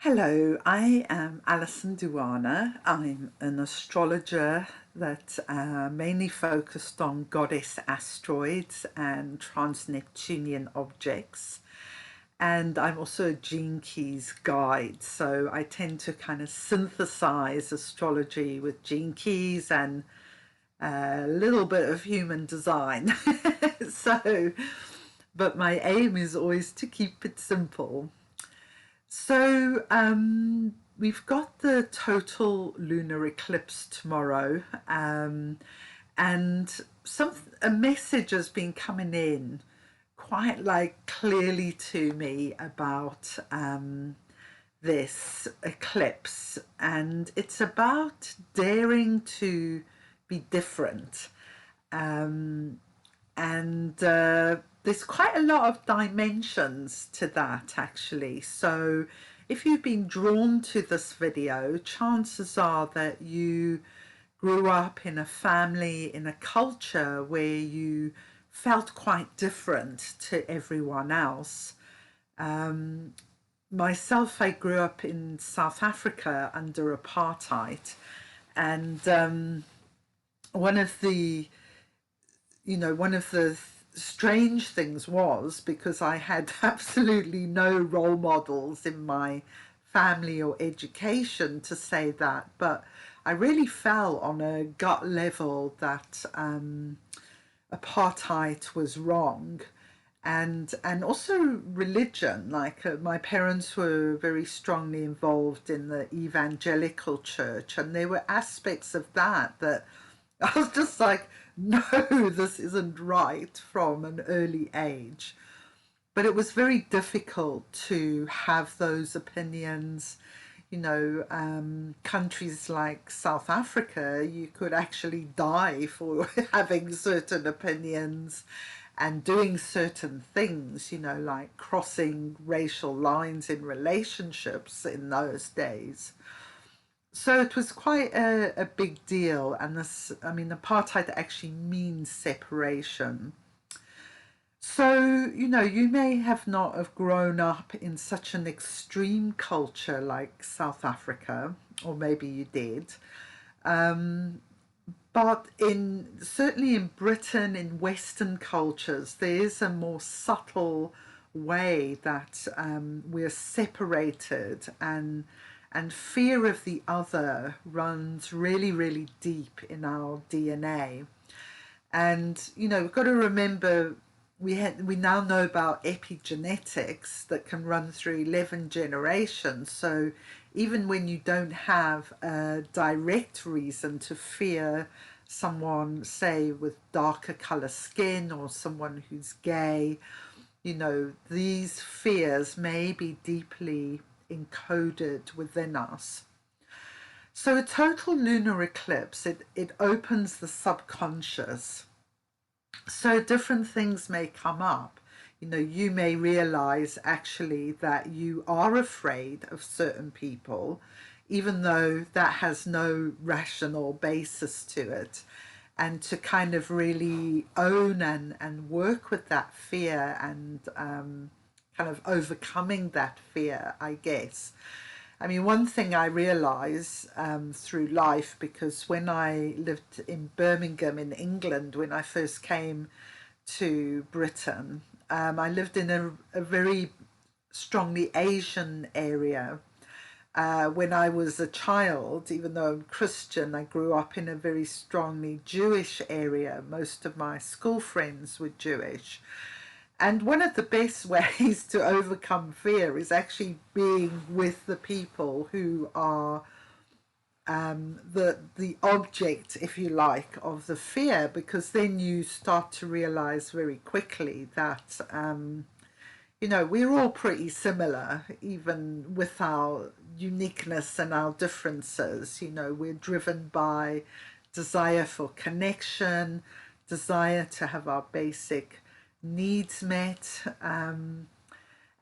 Hello, I am Alison Duana. I'm an astrologer that mainly focused on goddess asteroids and trans-Neptunian objects. And I'm also a Gene Keys guide, so I tend to kind of synthesize astrology with Gene Keys and a little bit of human design. so, but my aim is always to keep it simple. So we've got the total lunar eclipse tomorrow, and a message has been coming in quite like clearly to me about this eclipse, and it's about daring to be different. Um, and there's quite a lot of dimensions to that actually. So if you've been drawn to this video, chances are that you grew up in a family, in a culture where you felt quite different to everyone else. Myself, I grew up in South Africa under apartheid, and one of the one of the strange things was, because I had absolutely no role models in my family or education to say that, but I really felt on a gut level that apartheid was wrong. And also religion, like my parents were very strongly involved in the evangelical church, and there were aspects of that I was just like, no, this isn't right from an early age. But it was very difficult to have those opinions. Countries like South Africa, you could actually die for having certain opinions and doing certain things, like crossing racial lines in relationships in those days. So it was quite a big deal. And this, I mean, apartheid actually means separation. So, you may have not have grown up in such an extreme culture like South Africa, or maybe you did. But certainly in Britain, in Western cultures, there is a more subtle way that we're separated, and fear of the other runs really, really deep in our DNA. And we've got to remember we now know about epigenetics that can run through 11 generations. So even when you don't have a direct reason to fear someone, say, with darker color skin or someone who's gay, these fears may be deeply encoded within us. So a total lunar eclipse, it opens the subconscious. So different things may come up. You may realize actually that you are afraid of certain people, even though that has no rational basis to it. And to kind of really own and work with that fear and kind of overcoming that fear, I guess. I mean, one thing I realise through life, because when I lived in Birmingham in England, when I first came to Britain, I lived in a very strongly Asian area. When I was a child, even though I'm Christian, I grew up in a very strongly Jewish area. Most of my school friends were Jewish. And one of the best ways to overcome fear is actually being with the people who are the object, if you like, of the fear, because then you start to realize very quickly that we're all pretty similar, even with our uniqueness and our differences. We're driven by desire for connection, desire to have our basic needs met. And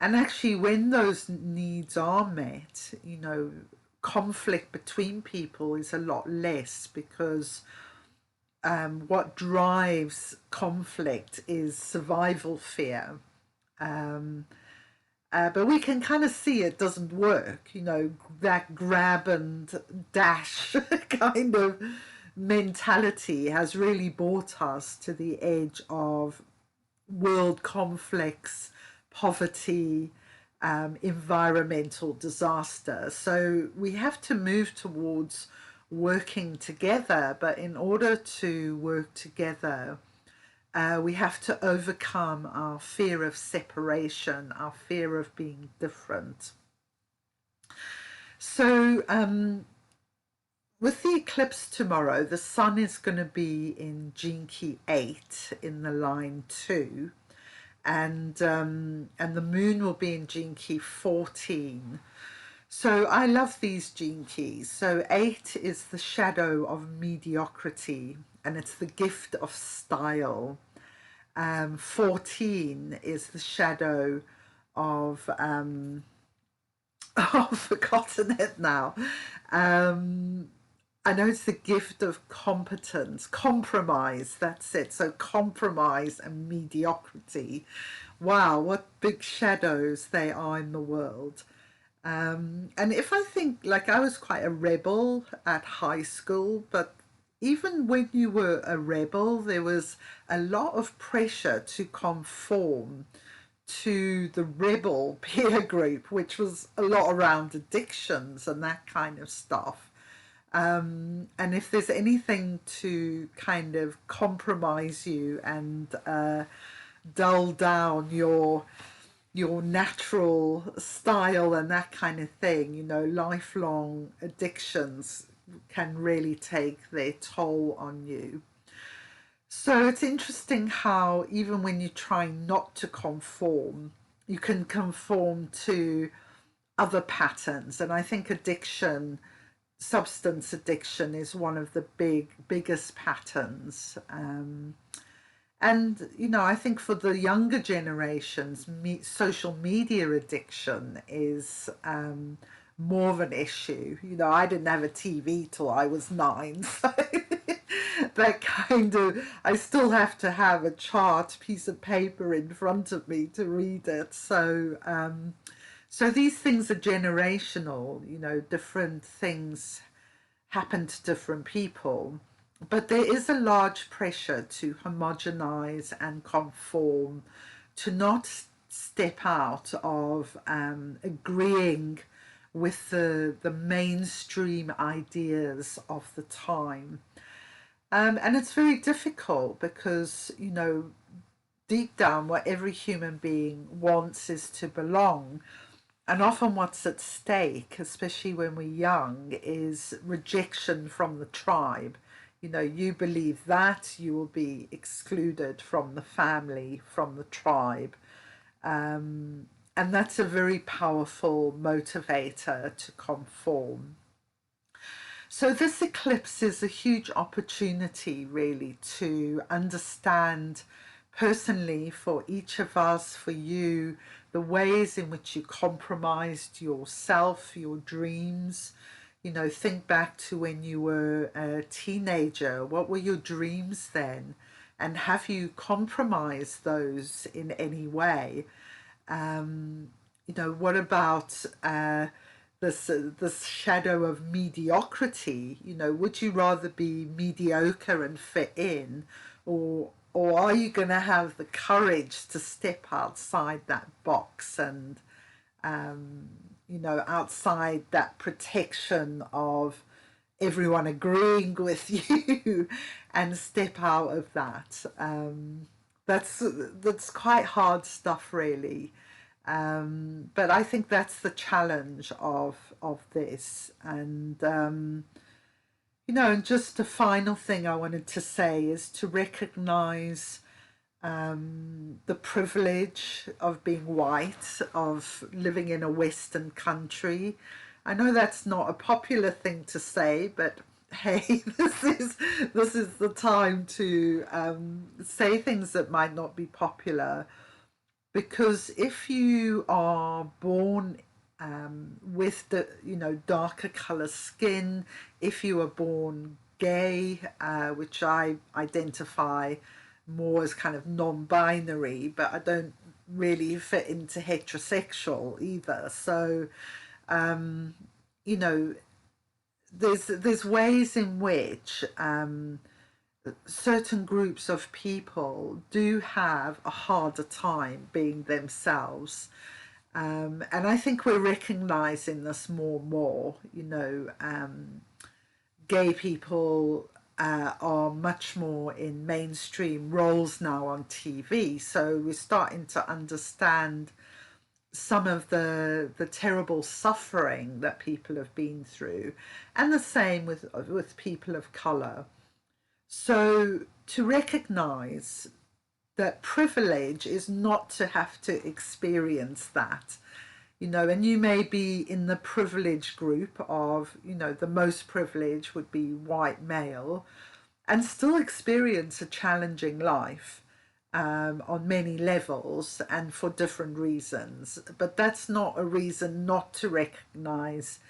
actually, when those needs are met, conflict between people is a lot less, because what drives conflict is survival fear. But we can kind of see it doesn't work, you know, that grab and dash kind of mentality has really brought us to the edge of world conflicts, poverty, environmental disaster. So we have to move towards working together, but in order to work together, we have to overcome our fear of separation, our fear of being different. So, with the eclipse tomorrow, the sun is going to be in Gene Key 8 in the line 2, and the moon will be in Gene Key 14. So I love these gene keys. So 8 is the shadow of mediocrity, and it's the gift of style. 14 is the shadow of I've forgotten it now. I know it's the gift of competence, compromise, that's it. So compromise and mediocrity. Wow, what big shadows they are in the world. And if I think, like, I was quite a rebel at high school, but even when you were a rebel, there was a lot of pressure to conform to the rebel peer group, which was a lot around addictions and that kind of stuff. And if there's anything to kind of compromise you and dull down your natural style and that kind of thing, you know, lifelong addictions can really take their toll on you. So it's interesting how even when you try not to conform, you can conform to other patterns. And I think addiction, substance addiction, is one of the biggest patterns. And, you know, I think for the younger generations, social media addiction is more of an issue. You know, I didn't have a TV till I was 9. So that kind of, I still have to have a chart piece of paper in front of me to read it. So, so these things are generational, you know, different things happen to different people. But there is a large pressure to homogenize and conform, to not step out of agreeing with the mainstream ideas of the time. And it's very difficult because, you know, deep down, what every human being wants is to belong. And often what's at stake, especially when we're young, is rejection from the tribe. You know, you believe that, you will be excluded from the family, from the tribe. And that's a very powerful motivator to conform. So this eclipse is a huge opportunity really to understand personally for each of us, for you, the ways in which you compromised yourself, your dreams. You know, think back to when you were a teenager. What were your dreams then? And have you compromised those in any way? You know, what about this shadow of mediocrity? You know, would you rather be mediocre and fit in, or are you going to have the courage to step outside that box and you know, outside that protection of everyone agreeing with you and step out of that? That's quite hard stuff, really. But I think that's the challenge of this. And you know, and just the final thing I wanted to say is to recognize the privilege of being white, of living in a Western country. I know that's not a popular thing to say, but hey, this is the time to say things that might not be popular. Because if you are born with the, you know, darker color skin, if you are born gay, which I identify more as kind of non-binary, but I don't really fit into heterosexual either. So, you know, there's ways in which certain groups of people do have a harder time being themselves. And I think we're recognizing this more and more. Gay people are much more in mainstream roles now on TV. So we're starting to understand some of the terrible suffering that people have been through, and the same with people of color. So to recognize that privilege is not to have to experience that, and you may be in the privileged group of, the most privileged would be white male, and still experience a challenging life on many levels and for different reasons. But that's not a reason not to recognize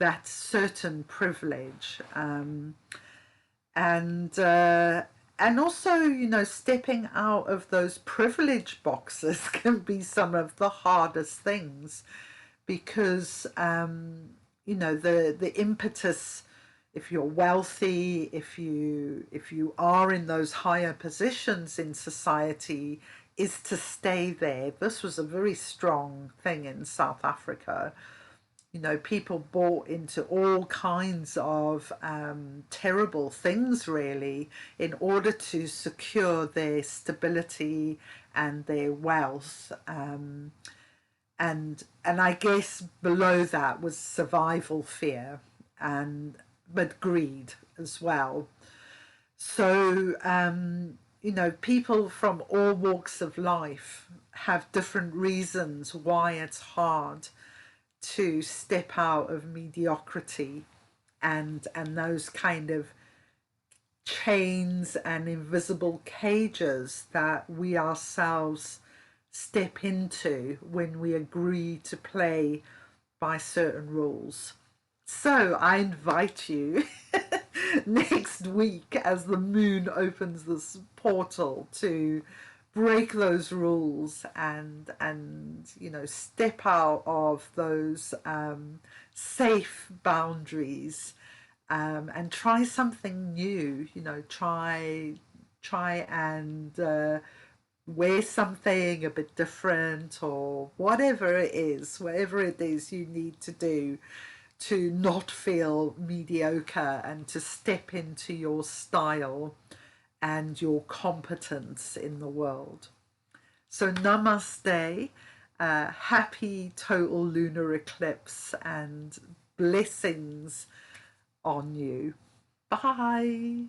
that certain privilege. And also, stepping out of those privilege boxes can be some of the hardest things, because the impetus, if you're wealthy, if you are in those higher positions in society, is to stay there. This was a very strong thing in South Africa. People bought into all kinds of terrible things, really, in order to secure their stability and their wealth. And I guess below that was survival fear, but greed as well. So people from all walks of life have different reasons why it's hard to step out of mediocrity and those kind of chains and invisible cages that we ourselves step into when we agree to play by certain rules. So I invite you next week, as the moon opens this portal, to break those rules and step out of those safe boundaries, and try something new. Try and wear something a bit different, or whatever it is you need to do to not feel mediocre and to step into your style and your competence in the world. So namaste, happy total lunar eclipse, and blessings on you. Bye.